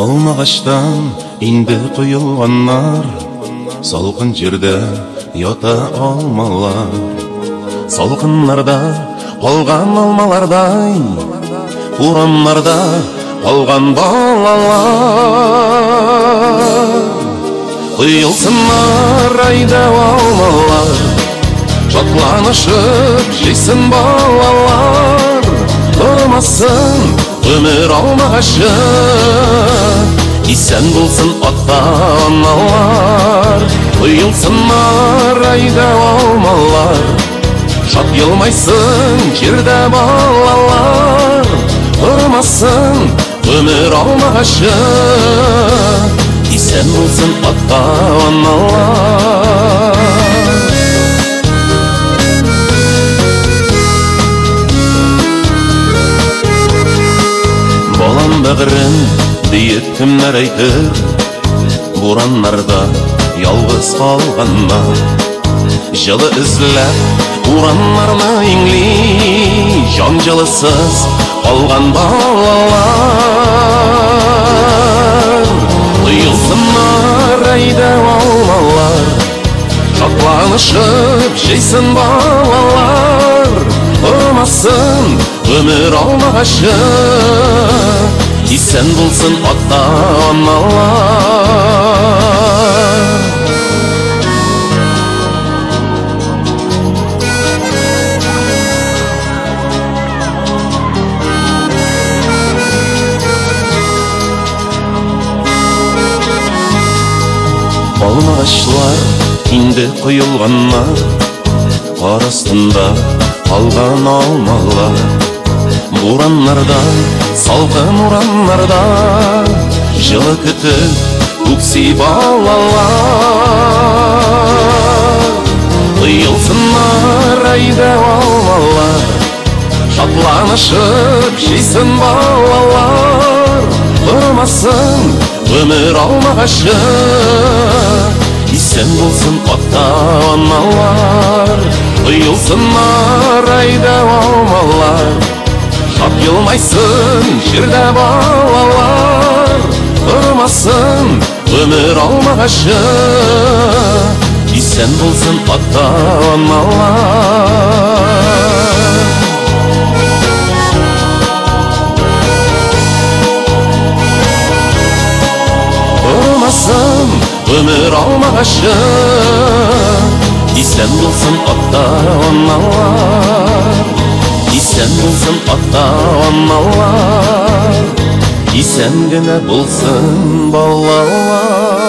Алмағаштан инде құйылғаннар, салқын жерде ята алмалар. Салқыннарда қалған алмалардай, ураннарда қалған балалар. Құйылсынар айда алмалар, шатланышып жейсін балалар. Тұрмасын өмір алмағашы, исән болсын ата-аналар. Құйылсынар айда алмалар, шат елмайсын жерде балалар. Тұрмасын өмір алмағашы, исән болсын ата-аналар. Балам бәғірін дейіп кімнер әйтір, бураннарда ялғыз қалғанна. Жылы үзләп ураннарны еңли, жан жылысыз қалған балалар. Құйылсынар айда алмалар, шатланышып жейсін балалар. Тұрмасын өмір алмағашы, исән болсын ата-аналар. Алмағашлар инде құйылғаннар, қар астында қалған алмалар. Бураннарда, салқын ураннарда, жылы күтіп көкси балалар. Құйылсынар айда алмалар, шатланышып жейсін балалар. Тұрмасын өмір алмағашы, исән болсын ата-аналар. Құйылсынар айда алмалар, шат елмайсын жерде балалар. Тұрмасын өмір алмағашы, исән болсын ата-аналар. Тұрмасын өмір алмағашы, исән болсын ата-аналар. Исән болсын ата-аналар, исән генә болсын балалар.